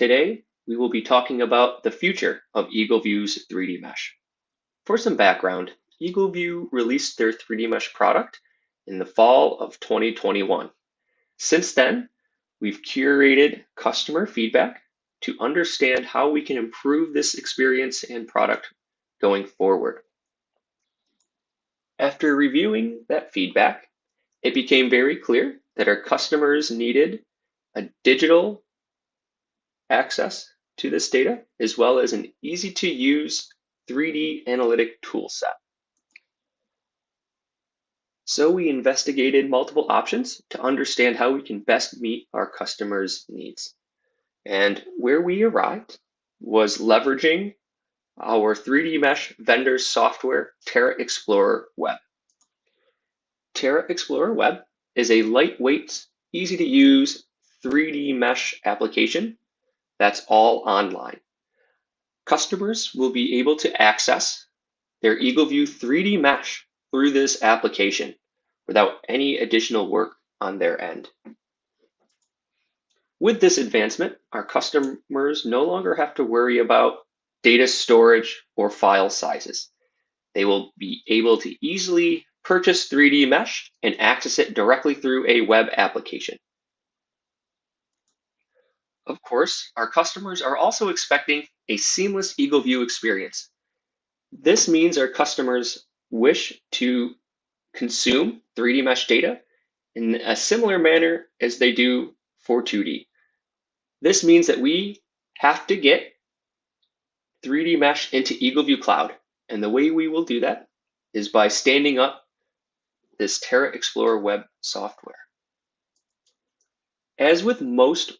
Today, we will be talking about the future of Eagleview's 3D Mesh. For some background, Eagleview released their 3D Mesh product in the fall of 2021. Since then, we've curated customer feedback to understand how we can improve this experience and product going forward. After reviewing that feedback, it became very clear that our customers needed a digital access to this data, as well as an easy to use 3D analytic tool set. So we investigated multiple options to understand how we can best meet our customers' needs. And where we arrived was leveraging our 3D Mesh vendor software, Terra Explorer Web. Terra Explorer Web is a lightweight, easy to use 3D Mesh application that's all online. Customers will be able to access their Eagleview 3D Mesh through this application without any additional work on their end. With this advancement, our customers no longer have to worry about data storage or file sizes. They will be able to easily purchase 3D Mesh and access it directly through a web application. Of course, our customers are also expecting a seamless Eagleview experience. This means our customers wish to consume 3D Mesh data in a similar manner as they do for 2D. This means that we have to get 3D Mesh into Eagleview Cloud. And the way we will do that is by standing up this Terra Explorer Web software. As with most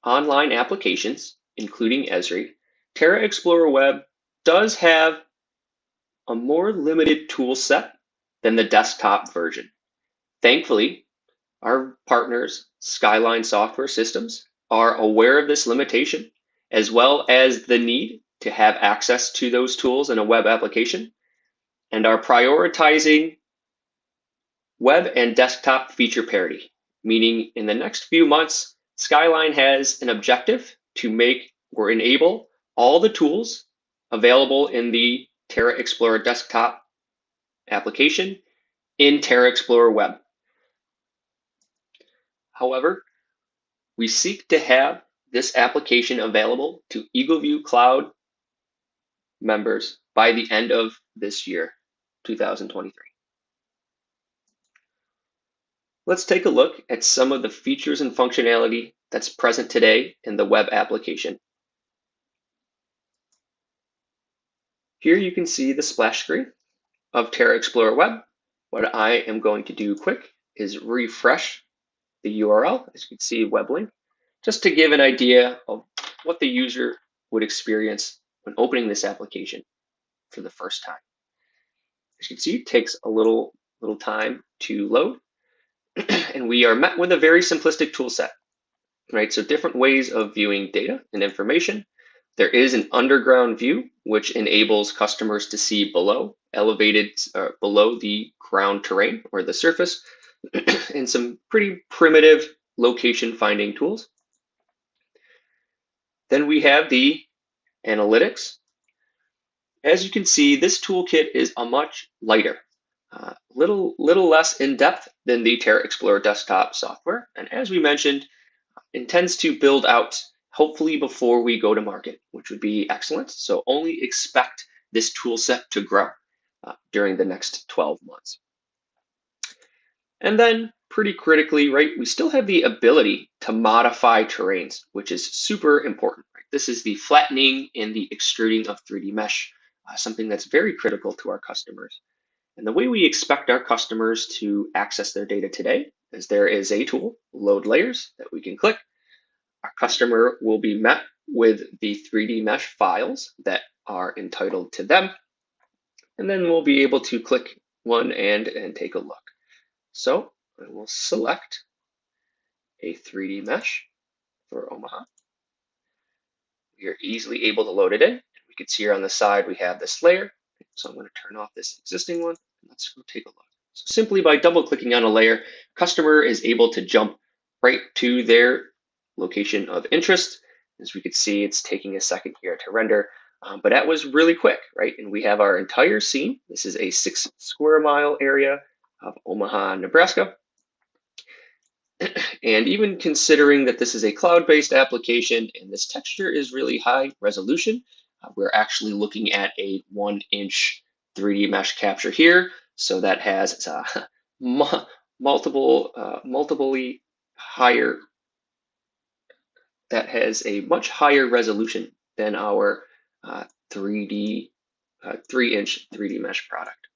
online applications, including Esri, Terra Explorer Web does have a more limited tool set than the desktop version. Thankfully, our partners, Skyline Software Systems, are aware of this limitation, as well as the need to have access to those tools in a web application, and are prioritizing web and desktop feature parity, meaning in the next few months, Skyline has an objective to make or enable all the tools available in the Terra Explorer desktop application in Terra Explorer Web. However, we seek to have this application available to Eagleview Cloud members by the end of this year, 2023. Let's take a look at some of the features and functionality that's present today in the web application. Here you can see the splash screen of Terra Explorer Web. What I am going to do quick is refresh the URL, as you can see, web link, just to give an idea of what the user would experience when opening this application for the first time. As you can see, it takes a little time to load, and we are met with a very simplistic tool set, right? So different ways of viewing data and information. There is an underground view, which enables customers to see below, elevated below the ground terrain or the surface, and some pretty primitive location finding tools. Then we have the analytics. As you can see, this toolkit is a much lighter, little less in depth than the Terra Explorer desktop software. And as we mentioned, intends to build out hopefully before we go to market, which would be excellent. So only expect this tool set to grow during the next 12 months. And then pretty critically, right, we still have the ability to modify terrains, which is super important. Right? This is the flattening and the extruding of 3D Mesh, something that's very critical to our customers. And the way we expect our customers to access their data today is there is a tool, Load Layers, that we can click. Our customer will be met with the 3D Mesh files that are entitled to them. And then we'll be able to click one and take a look. So I will select a 3D Mesh for Omaha. We are easily able to load it in. We can see here on the side we have this layer. So I'm going to turn off this existing one. Let's go take a look. So simply by double clicking on a layer, customer is able to jump right to their location of interest As we could see, it's taking a second here to render, but that was really quick, right? And we have our entire scene. This is a 6 square mile area of Omaha, Nebraska. And even considering that this is a cloud-based application and this texture is really high resolution, we're actually looking at a 1-inch 3D mesh capture here. So that has multiply higher, that has a much higher resolution than our 3D 3-inch 3D mesh product.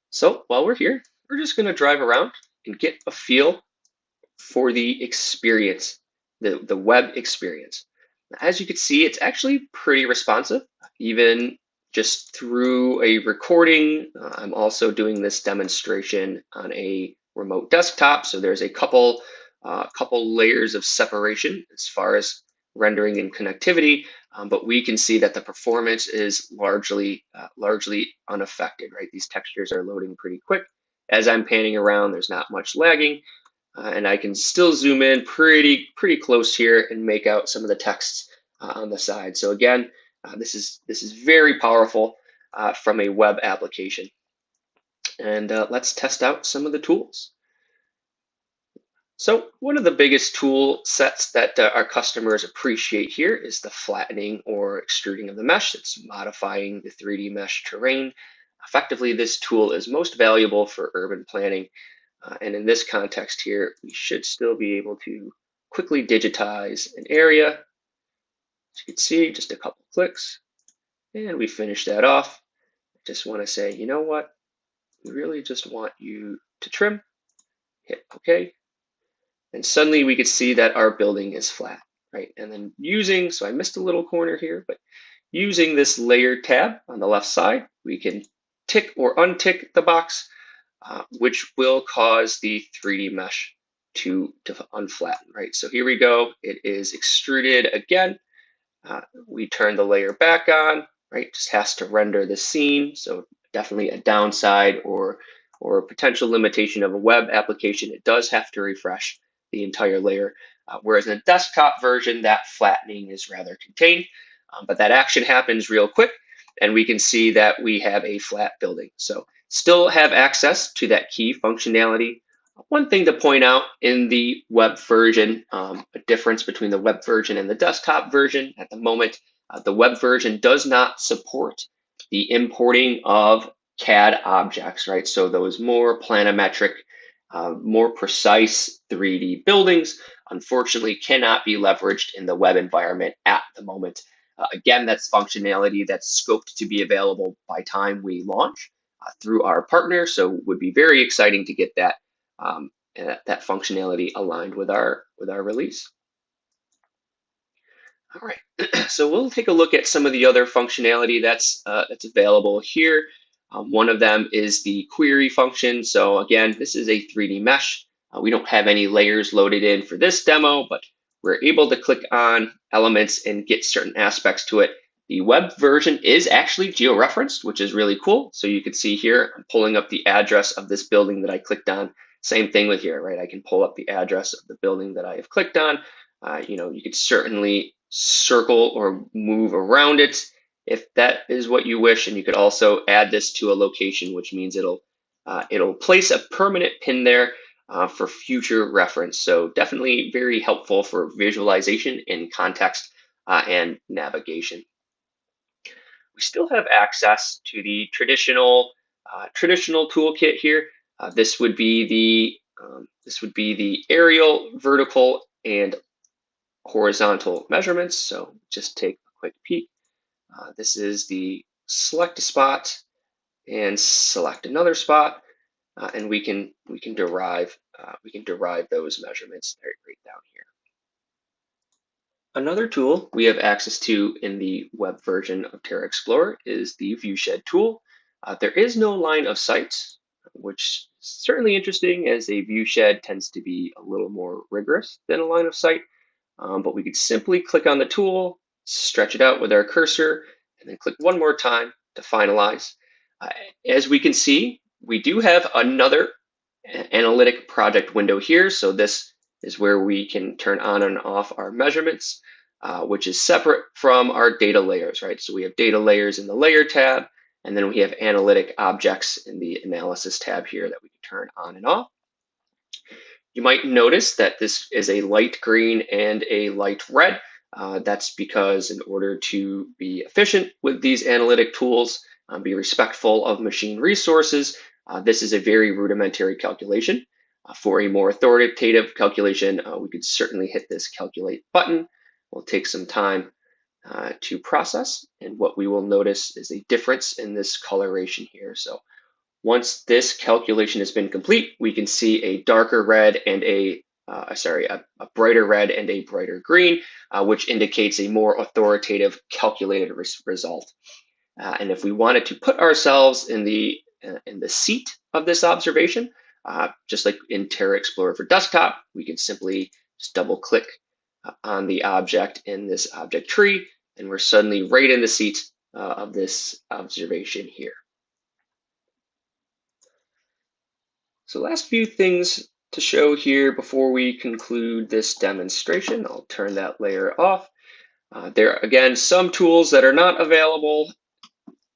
So while we're here, we're just going to drive around and get a feel for the experience, the web experience. As you can see, it's actually pretty responsive, even just through a recording. I'm also doing this demonstration on a remote desktop, so there's a couple layers of separation as far as rendering and connectivity, but we can see that the performance is largely unaffected, right? These textures are loading pretty quick. As I'm panning around, there's not much lagging. And I can still zoom in pretty close here and make out some of the text on the side. So again, this is very powerful from a web application. And let's test out some of the tools. So one of the biggest tool sets that our customers appreciate here is the flattening or extruding of the mesh. It's modifying the 3D mesh terrain. Effectively, this tool is most valuable for urban planning. And in this context here, we should still be able to quickly digitize an area. As you can see, just a couple clicks, and we finish that off. I just want to say, you know what? We really just want you to trim, hit OK, and suddenly we could see that our building is flat, right? And then so I missed a little corner here, but using this layer tab on the left side, we can tick or untick the box, which will cause the 3D mesh to unflatten, right? So here we go. It is extruded again. We turn the layer back on, right? Just has to render the scene. So definitely a downside or a potential limitation of a web application. It does have to refresh the entire layer. Whereas in a desktop version, that flattening is rather contained, but that action happens real quick, and we can see that we have a flat building. So still have access to that key functionality. One thing to point out in the web version, a difference between the web version and the desktop version at the moment, the web version does not support the importing of CAD objects, right? So those more planimetric, more precise 3D buildings, unfortunately, cannot be leveraged in the web environment at the moment. Again, that's functionality that's scoped to be available by time we launch through our partner. So would be very exciting to get that that functionality aligned with our release. All right, so we'll take a look at some of the other functionality that's available here. One of them is the query function. So again, this is a 3D mesh. We don't have any layers loaded in for this demo, but we're able to click on elements and get certain aspects to it. The web version is actually georeferenced, which is really cool. So you can see here, I'm pulling up the address of this building that I clicked on. Same thing with here, right? I can pull up the address of the building that I have clicked on. You could certainly circle or move around it if that is what you wish, and you could also add this to a location, which means it'll place a permanent pin there for future reference. So definitely very helpful for visualization in context and navigation. We still have access to the traditional toolkit here. This would be the aerial, vertical, and horizontal measurements. So just take a quick peek. This is the select a spot and select another spot, and we can derive those measurements right down here. Another tool we have access to in the web version of Terra Explorer is the viewshed tool. There is no line of sight, which is certainly interesting, as a viewshed tends to be a little more rigorous than a line of sight. But we could simply click on the tool, stretch it out with our cursor, and then click one more time to finalize. As we can see, we do have another analytic project window here. So this is where we can turn on and off our measurements, which is separate from our data layers, right? So we have data layers in the layer tab, and then we have analytic objects in the analysis tab here that we can turn on and off. You might notice that this is a light green and a light red. That's because in order to be efficient with these analytic tools, be respectful of machine resources, this is a very rudimentary calculation. For a more authoritative calculation, we could certainly hit this calculate button. We'll take some time to process, and what we will notice is a difference in this coloration here. So once this calculation has been complete, we can see a darker red and a brighter red and a brighter green, which indicates a more authoritative calculated result. And if we wanted to put ourselves in the seat of this observation, just like in Terra Explorer for desktop, we can simply just double click on the object in this object tree, and we're suddenly right in the seat of this observation here. So last few things to show here before we conclude this demonstration. I'll turn that layer off. There are, again, some tools that are not available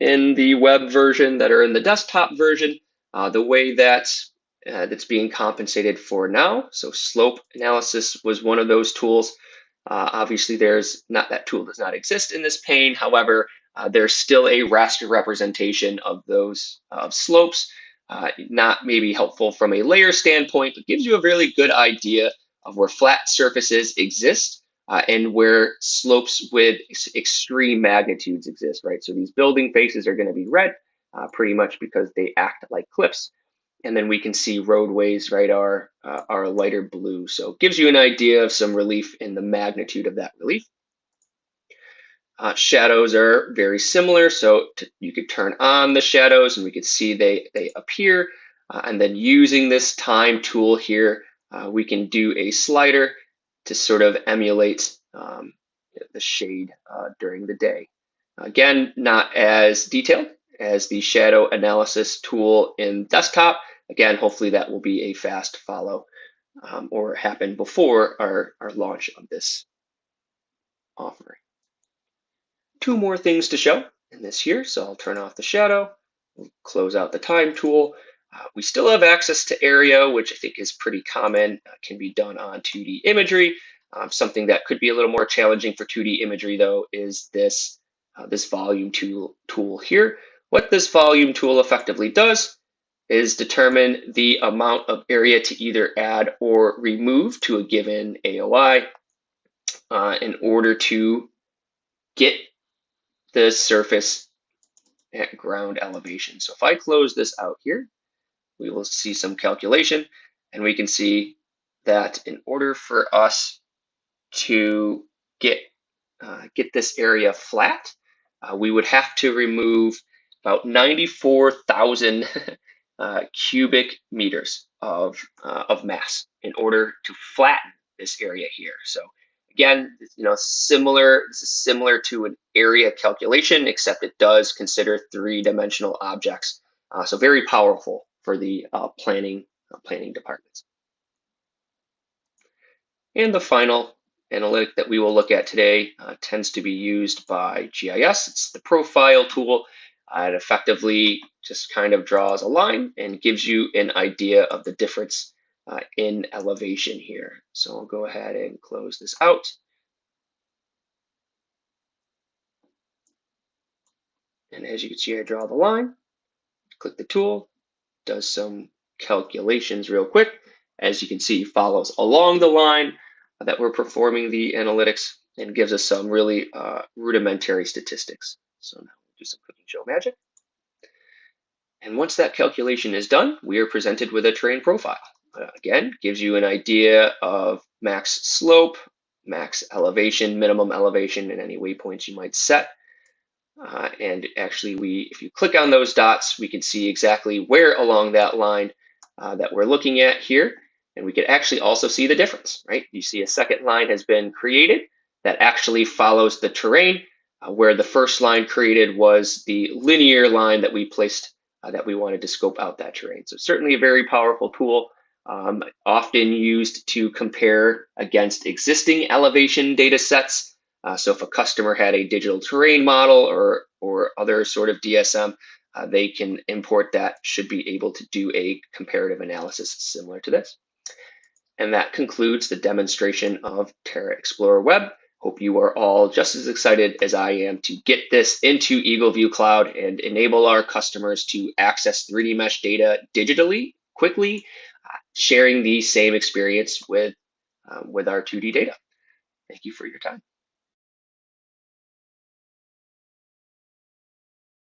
in the web version that are in the desktop version. The way that's being compensated for now. So slope analysis was one of those tools. Obviously, that tool does not exist in this pane. However, there's still a raster representation of those slopes. Not maybe helpful from a layer standpoint, but gives you a really good idea of where flat surfaces exist and where slopes with extreme magnitudes exist, right? So these building faces are going to be red pretty much because they act like cliffs. And then we can see roadways, right, are lighter blue. So it gives you an idea of some relief in the magnitude of that relief. Shadows are very similar, so you could turn on the shadows and we could see they appear. And then using this time tool here, we can do a slider to sort of emulate the shade during the day. Again, not as detailed as the shadow analysis tool in desktop. Again, hopefully that will be a fast follow or happen before our launch of this offering. Two more things to show in this here, so I'll turn off the shadow, we'll close out the time tool. We still have access to area, which I think is pretty common, can be done on 2D imagery. Something that could be a little more challenging for 2D imagery, though, is this volume tool here. What this volume tool effectively does is determine the amount of area to either add or remove to a given AOI in order to get the surface at ground elevation. So if I close this out here, we will see some calculation, and we can see that in order for us to get this area flat, we would have to remove about 94,000 cubic meters of mass in order to flatten this area here. So again, this is similar to an area calculation, except it does consider three-dimensional objects. So very powerful for the planning departments. And the final analytic that we will look at today tends to be used by GIS. It's the profile tool. It effectively just kind of draws a line and gives you an idea of the difference in elevation here. So I'll go ahead and close this out. And as you can see, I draw the line, click the tool, does some calculations real quick. As you can see, follows along the line that we're performing the analytics and gives us some really rudimentary statistics. So now we'll do some quick and show magic. And once that calculation is done, we are presented with a terrain profile. Again, gives you an idea of max slope, max elevation, minimum elevation, and any waypoints you might set. And actually, if you click on those dots, we can see exactly where along that line that we're looking at here. And we could actually also see the difference, right? You see a second line has been created that actually follows the terrain, where the first line created was the linear line that we placed that we wanted to scope out that terrain. So certainly a very powerful tool. often used to compare against existing elevation data sets. So if a customer had a digital terrain model or other sort of DSM, they can import that, should be able to do a comparative analysis similar to this. And that concludes the demonstration of Terra Explorer Web. Hope you are all just as excited as I am to get this into Eagleview Cloud and enable our customers to access 3D mesh data digitally, quickly, sharing the same experience with our 2D data. Thank you for your time.